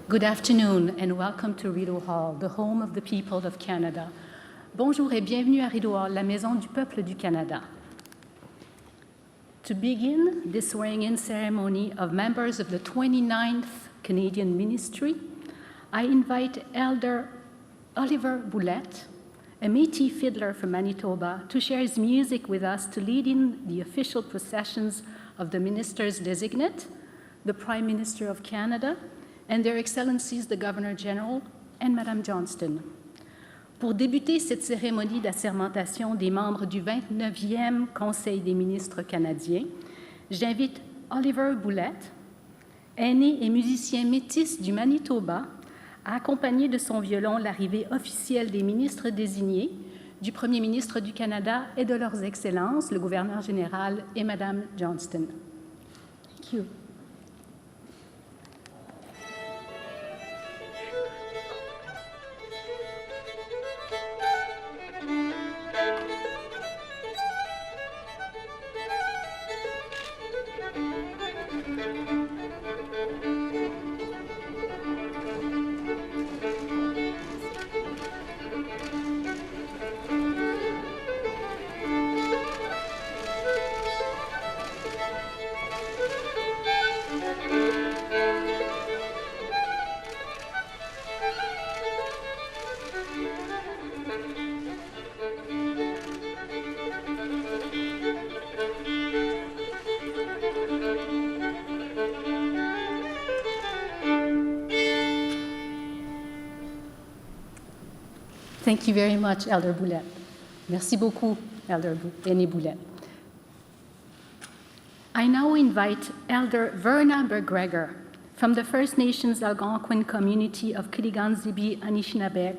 Good afternoon and welcome to Rideau Hall, the home of the people of Canada. Bonjour et bienvenue à Rideau Hall, la maison du peuple du Canada. To begin this swearing-in ceremony of members of the 29th Canadian Ministry, I invite Elder Oliver Boulette, a Métis fiddler from Manitoba, to share his music with us to lead in the official processions of the ministers designate, the Prime Minister of Canada, and Their Excellencies the Governor-General and Madame Johnston. Pour débuter cette cérémonie d'assermentation des membres du 29e Conseil des ministres canadiens, j'invite Oliver Boulette, aîné et musicien métis du Manitoba, à accompagner de son violon l'arrivée officielle des ministres désignés, du Premier ministre du Canada et de leurs Excellences, le Gouverneur général et Madame Johnston. Thank you. Thank you very much, Elder Boulette. Merci beaucoup, Elder Boulette. I now invite Elder Verna McGregor from the First Nations Algonquin community of Kitigan-Zibi, Anishinaabe,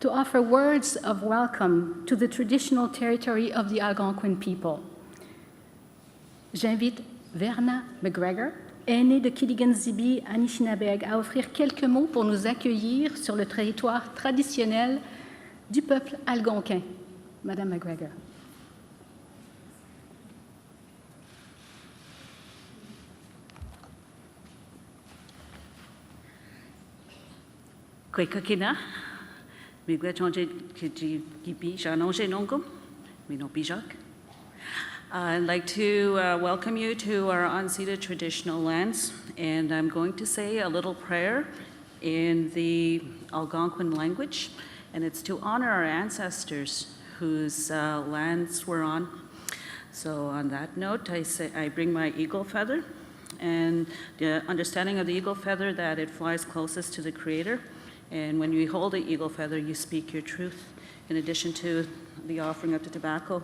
to offer words of welcome to the traditional territory of the Algonquin people. J'invite Verna McGregor, aînée de Kitigan-Zibi, Anishinaabe, à offrir quelques mots pour nous accueillir sur le territoire traditionnel du peuple algonquin. Madame McGregor. Kwekakina, migwe chonje kiji gibi janonje nongum, mino bijak. I'd like to welcome you to our unceded traditional lands, and I'm going to say a little prayer in the Algonquin language, and it's to honor our ancestors whose lands we're on. So on that note, I bring my eagle feather, and the understanding of the eagle feather that it flies closest to the Creator, and when you hold the eagle feather, you speak your truth, in addition to the offering of the tobacco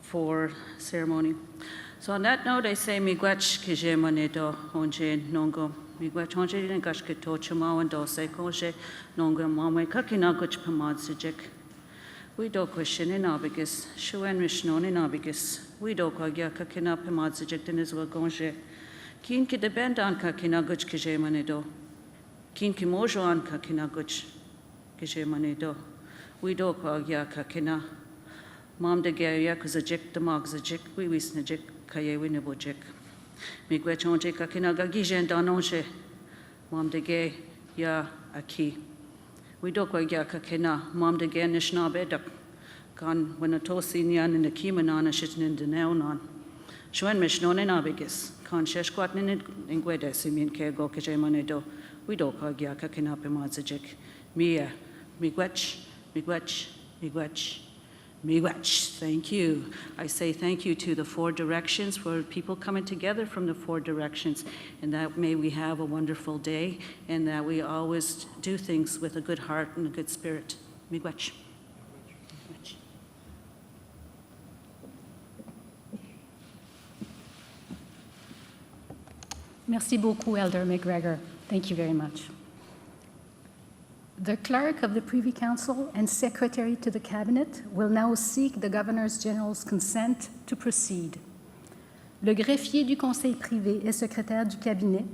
for ceremony. So on that note, I say, miigwech kije monedo onje nongo. Miigwech onje nengashke tochama and dose konje nongo mame kakina guch pamad sijik. We do question in abigus, shuen rishnon in abigus. We do kagya kakina pamad sijik den is wagonje. Kin ki depend on kakina guch kije monedo. Kin ki mojo an kakina guch kije monedo. We do kagya kakina. Mom de Gaia, Kazajik, the Mogzajik, we wisnajik, Kaye Winnabojik. Migwechonje Kakinaga Gijan Danonje, Mom de Gay, Ya Aki. We dokwa Yakakina, Mom de Gay Nishnabeduk, Gan when a tosinian in the Kimanan, a shitin in the Neonon. Shwen Mishnon in Abigis, Con Sheshquatin in Gweda, Simin Kego Kajemonedo, we dokwa Yakakina Pemazajik. Mia, Migwech, Migwech, Migwech. Miigwech, thank you. I say thank you to the four directions for people coming together from the four directions, and that may we have a wonderful day, and that we always do things with a good heart and a good spirit. Miigwech. Merci beaucoup, Elder McGregor. Thank you very much. The Clerk of the Privy Council and Secretary to the Cabinet will now seek the Governor-General's consent to proceed. Le greffier du Conseil privé et secrétaire du Cabinet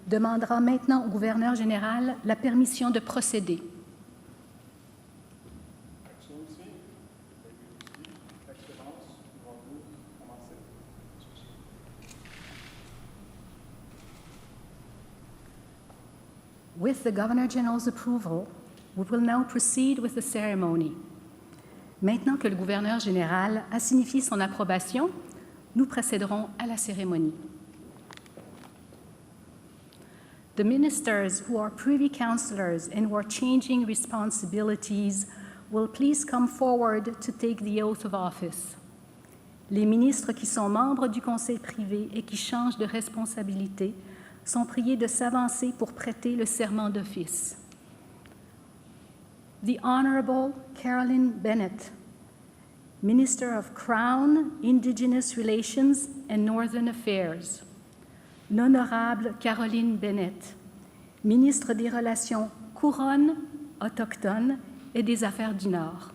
demandera maintenant au Gouverneur général la permission de procéder. With the Governor General's approval, we will now proceed with the ceremony. Maintenant que le gouverneur général a signifié son approbation, nous procéderons à la cérémonie. The ministers who are privy councillors and who are changing responsibilities will please come forward to take the oath of office. Les ministres qui sont membres du conseil privé et qui changent de responsabilité sont priés de s'avancer pour prêter le serment d'office. The Honourable Caroline Bennett, Minister of Crown, Indigenous Relations and Northern Affairs. L'Honorable Caroline Bennett, Ministre des Relations Couronne, Autochtones et des Affaires du Nord.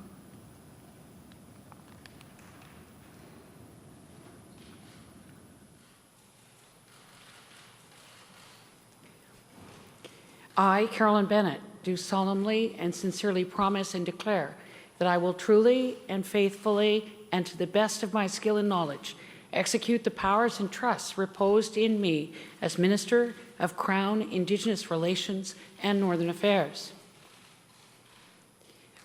I, Carolyn Bennett, do solemnly and sincerely promise and declare that I will truly and faithfully and to the best of my skill and knowledge execute the powers and trusts reposed in me as Minister of Crown, Indigenous Relations and Northern Affairs.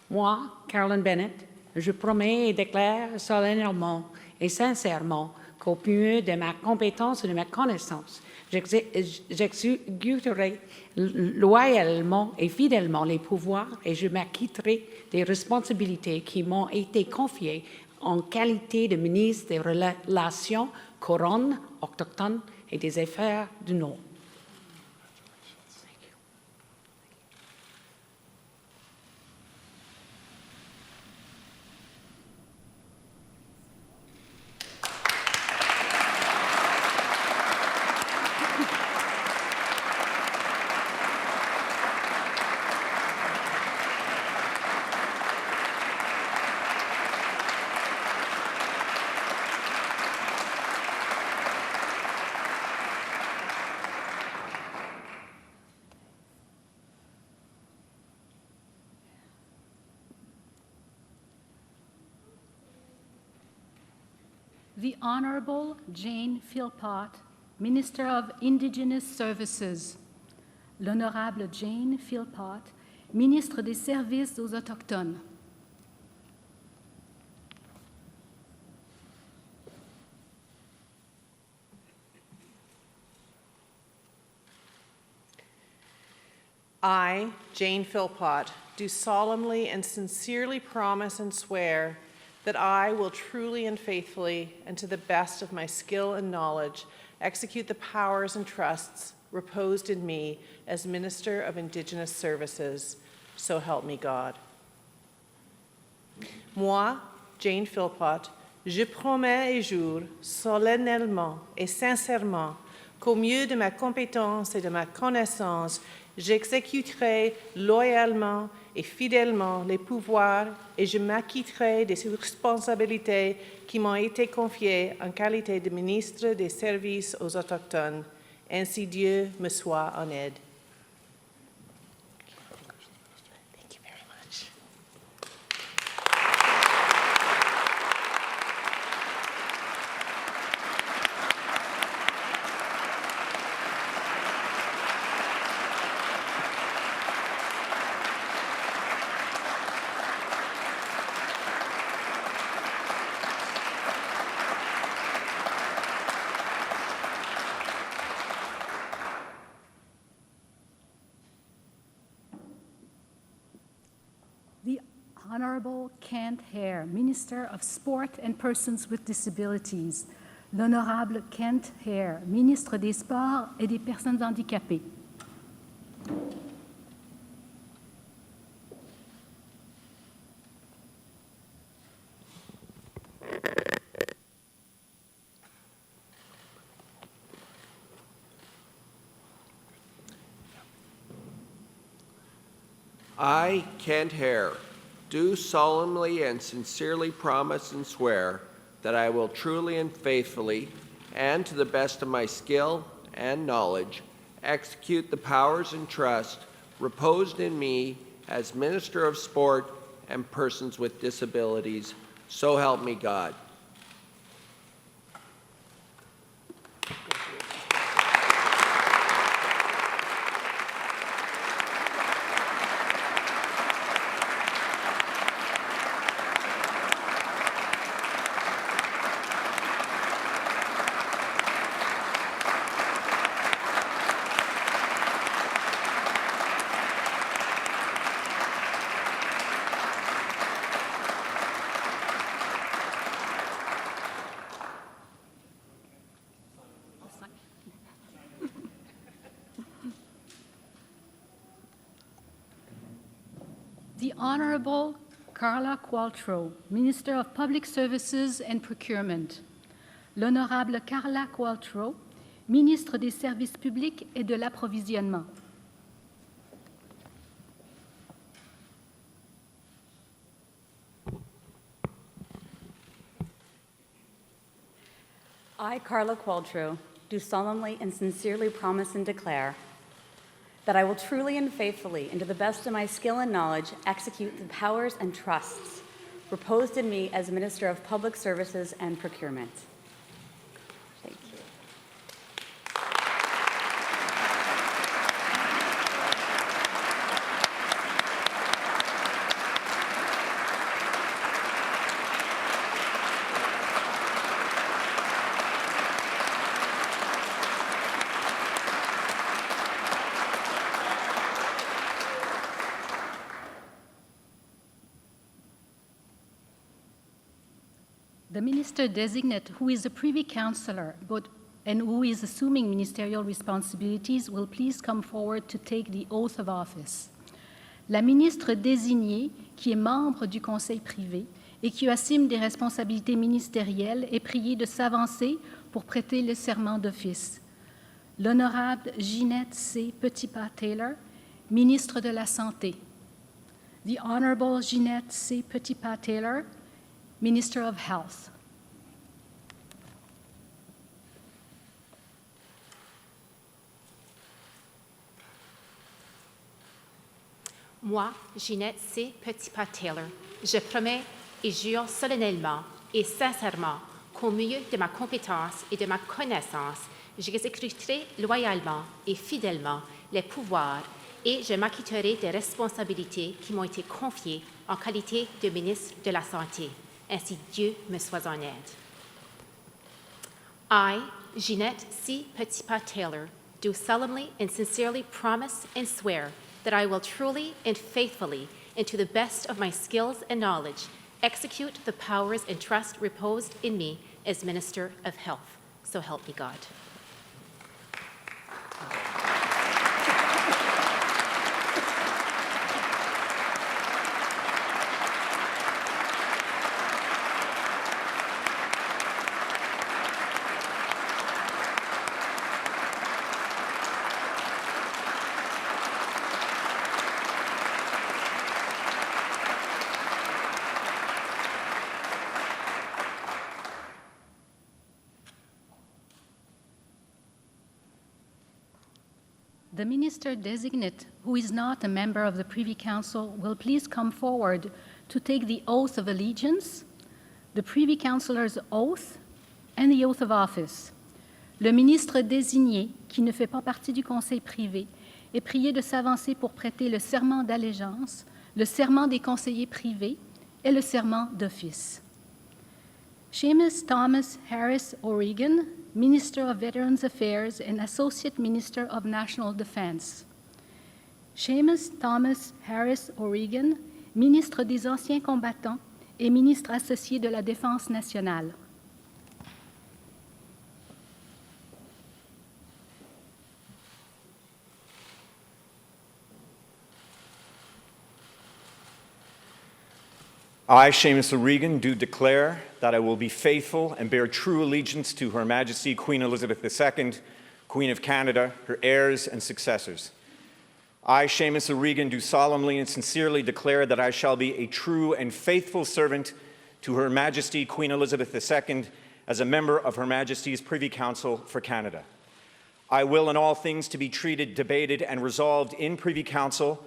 Moi, Carolyn Bennett, je promets et déclare solennellement et sincèrement qu'au mieux de ma compétence et de ma connaissance, j'exécuterai loyalement et fidèlement les pouvoirs et je m'acquitterai des responsabilités qui m'ont été confiées en qualité de ministre des Relations couronnes, autochtones et des Affaires du Nord. The Honourable Jane Philpott, Minister of Indigenous Services. L'Honorable Jane Philpott, Ministre des Services aux Autochtones. I, Jane Philpott, do solemnly and sincerely promise and swear that I will truly and faithfully, and to the best of my skill and knowledge, execute the powers and trusts reposed in me as Minister of Indigenous Services. So help me God. Moi, Jane Philpott, je promets et jure solennellement et sincèrement qu'au mieux de ma compétence et de ma connaissance, j'exécuterai loyalement et fidèlement les pouvoirs et je m'acquitterai des responsabilités qui m'ont été confiées en qualité de ministre des Services aux Autochtones. Ainsi Dieu me soit en aide. Thank you very much. The Honourable Kent Hare, Minister of Sport and Persons with Disabilities. L'Honorable Kent Hare, Ministre des Sports et des Personnes handicapées. I, Kent Hare, do solemnly and sincerely promise and swear that I will truly and faithfully, and to the best of my skill and knowledge, execute the powers and trust reposed in me as Minister of Sport and Persons with Disabilities. So help me God. Honorable Carla Qualtrough, Minister of Public Services and Procurement. L'Honorable Carla Qualtrough, Ministre des Services publics et de l'Approvisionnement. I, Carla Qualtrough, do solemnly and sincerely promise and declare that I will truly and faithfully, and to the best of my skill and knowledge, execute the powers and trusts reposed in me as Minister of Public Services and Procurement. Thank you. The minister-designate, who is a Privy Councillor and who is assuming ministerial responsibilities, will please come forward to take the oath of office. La ministre désignée, qui est membre du Conseil privé et qui assume des responsabilités ministérielles, est priée de s'avancer pour prêter le serment d'office. L'honorable Ginette C. Petitpas-Taylor, ministre de la Santé. The Honorable Ginette C. Petitpas-Taylor, Minister of Health. Moi, Ginette C. Petitpas-Taylor, je promets et jure solennellement et sincèrement qu'au mieux de ma compétence et de ma connaissance, j'exécuterai loyalement et fidèlement les pouvoirs et je m'acquitterai des responsabilités qui m'ont été confiées en qualité de ministre de la Santé. Ainsi Dieu me soit en aide. I, Ginette C. Petitpas-Taylor, do solemnly and sincerely promise and swear that I will truly and faithfully, and to the best of my skills and knowledge, execute the powers and trust reposed in me as Minister of Health. So help me God. The minister-designate, who is not a member of the Privy Council, will please come forward to take the oath of allegiance, the Privy Councillor's oath, and the oath of office. Le ministre désigné, qui ne fait pas partie du Conseil privé, est prié de s'avancer pour prêter le serment d'allégeance, le serment des conseillers privés et le serment d'office. Seamus Thomas Harris O'Regan, Minister of Veterans Affairs and Associate Minister of National Defense. Seamus Thomas Harris O'Regan, Ministre des Anciens combattants et Ministre associé de la Défense nationale. I, Seamus O'Regan, do declare that I will be faithful and bear true allegiance to Her Majesty Queen Elizabeth II, Queen of Canada, her heirs and successors. I, Seamus O'Regan, do solemnly and sincerely declare that I shall be a true and faithful servant to Her Majesty Queen Elizabeth II as a member of Her Majesty's Privy Council for Canada. I will in all things to be treated, debated, and resolved in Privy Council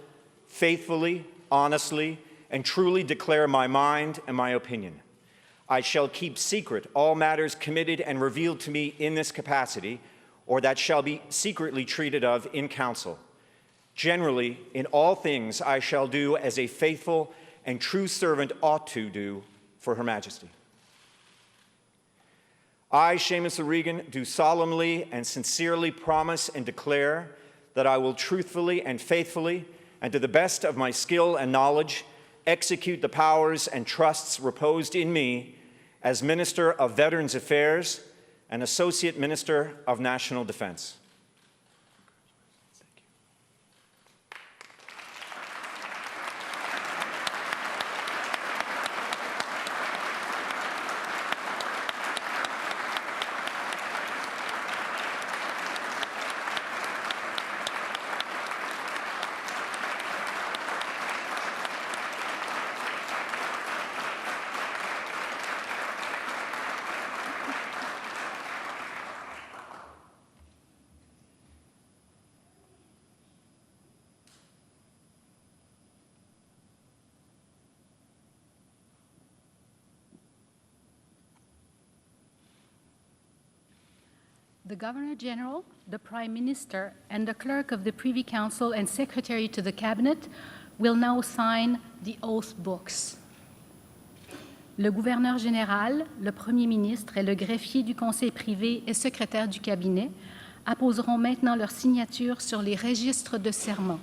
faithfully, honestly, and truly declare my mind and my opinion. I shall keep secret all matters committed and revealed to me in this capacity, or that shall be secretly treated of in council. Generally, in all things I shall do as a faithful and true servant ought to do for Her Majesty. I, Seamus O'Regan, do solemnly and sincerely promise and declare that I will truthfully and faithfully, and to the best of my skill and knowledge, execute the powers and trusts reposed in me as Minister of Veterans Affairs and Associate Minister of National Defense. The Governor General, the Prime Minister, and the Clerk of the Privy Council and Secretary to the Cabinet will now sign the oath books. Le Gouverneur général, le Premier ministre et le greffier du Conseil privé et secrétaire du cabinet apposeront maintenant leur signature sur les registres de serment.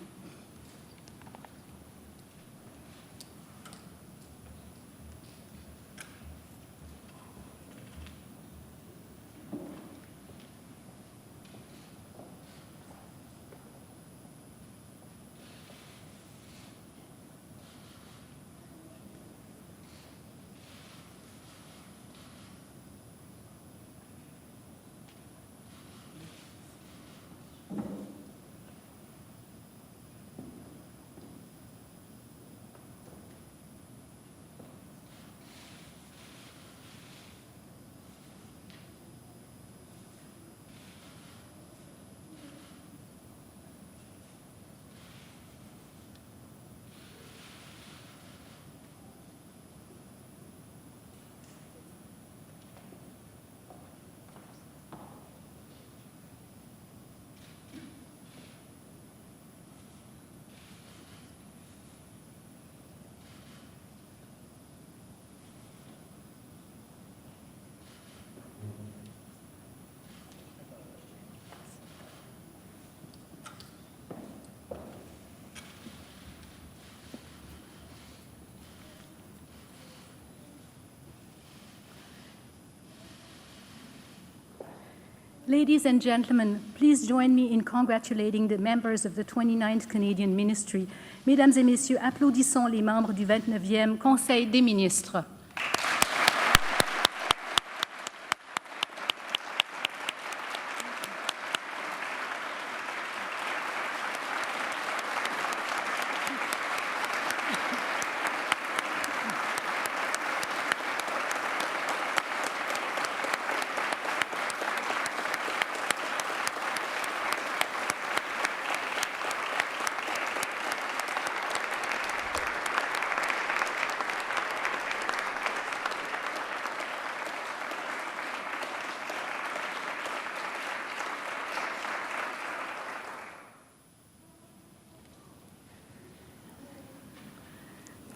Ladies and gentlemen, please join me in congratulating the members of the 29th Canadian Ministry. Mesdames et messieurs, applaudissons les membres du 29e Conseil des ministres.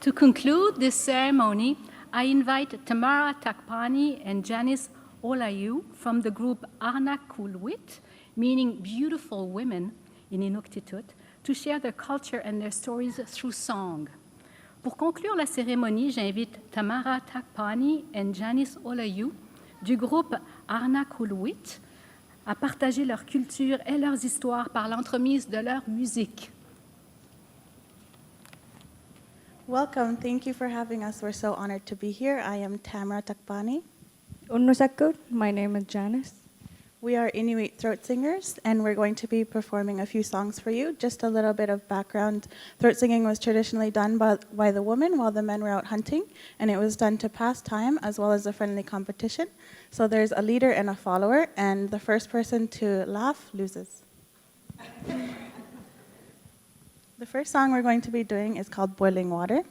To conclude this ceremony, I invite Tamara Takpani and Janice Olayu from the group Arnakulwit, meaning beautiful women in Inuktitut, to share their culture and their stories through song. Pour conclure la cérémonie, j'invite Tamara Takpani and Janice Olayu du groupe Arnakulwit à partager leur culture et leurs histoires par l'entremise de leur musique. Welcome. Thank you for having us. We're so honored to be here. I am Tamara Takpani. Unusakut, my name is Janice. We are Inuit throat singers, and we're going to be performing a few songs for you. Just a little bit of background. Throat singing was traditionally done by the women while the men were out hunting, and it was done to pass time as well as a friendly competition. So there's a leader and a follower, and the first person to laugh loses. The first song we're going to be doing is called Boiling Water.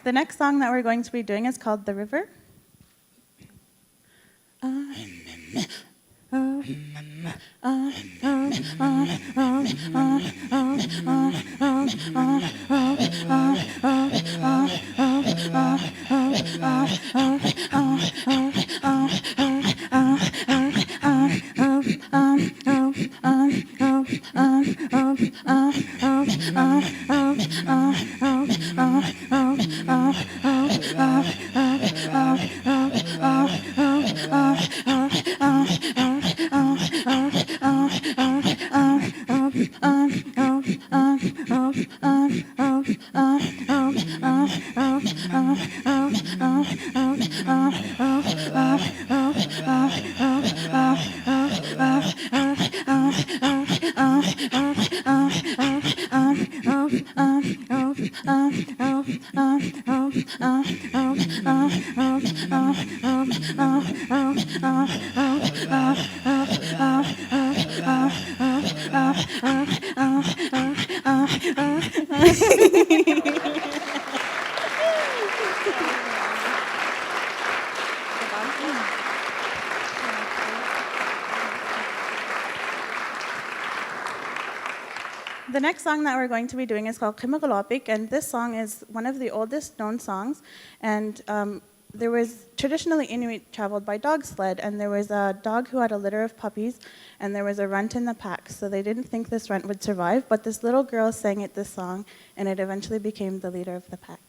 The next song that we're going to be doing is called The River. The next song that we're going to be doing is called Kimagalopik, and this song is one of the oldest known songs. And there was traditionally Inuit traveled by dog sled, and there was a dog who had a litter of puppies, and there was a runt in the pack. So they didn't think this runt would survive, but this little girl sang it this song, and it eventually became the leader of the pack.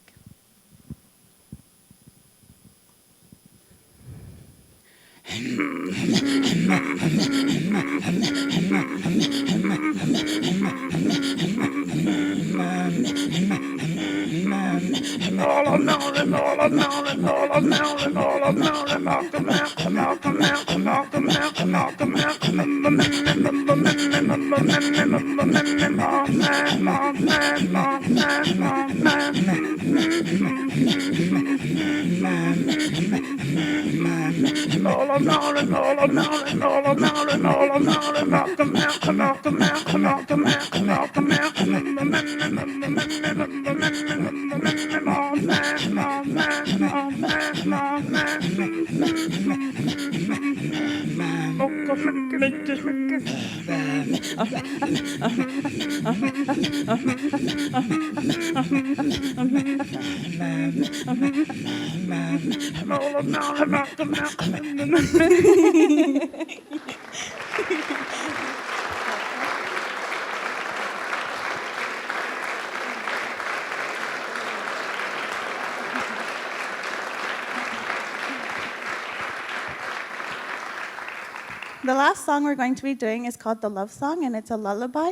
The last song we're going to be doing is called The Love Song, and it's a lullaby.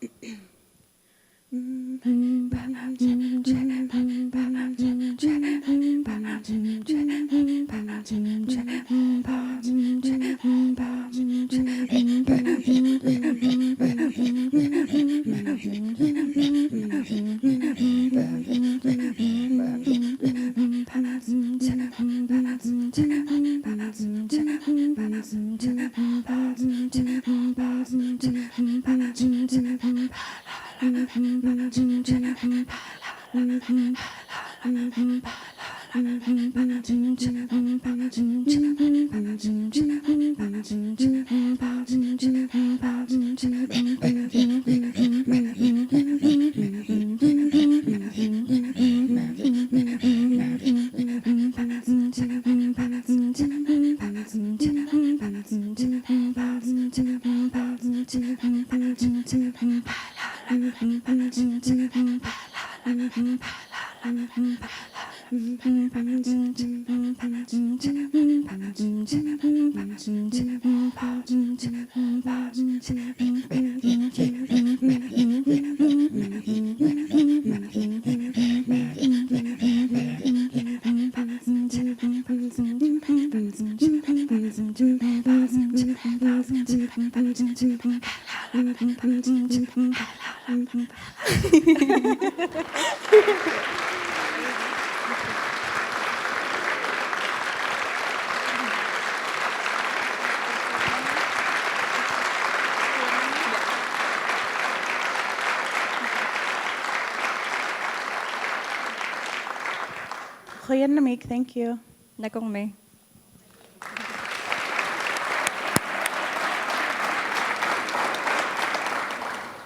Thank you.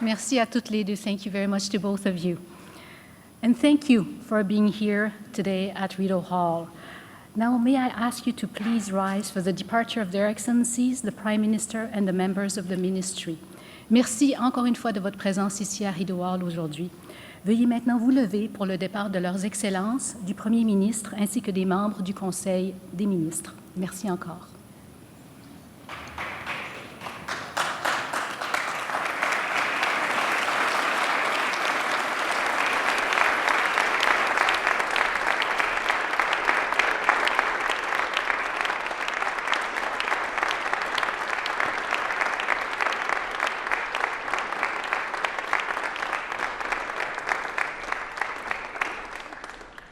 Merci à toutes les deux. Thank you very much to both of you. And thank you for being here today at Rideau Hall. Now, may I ask you to please rise for the departure of their excellencies, the Prime Minister and the members of the Ministry. Merci encore une fois de votre présence ici à Rideau Hall aujourd'hui. Veuillez maintenant vous lever pour le départ de leurs excellences, du Premier ministre ainsi que des membres du Conseil des ministres. Merci encore.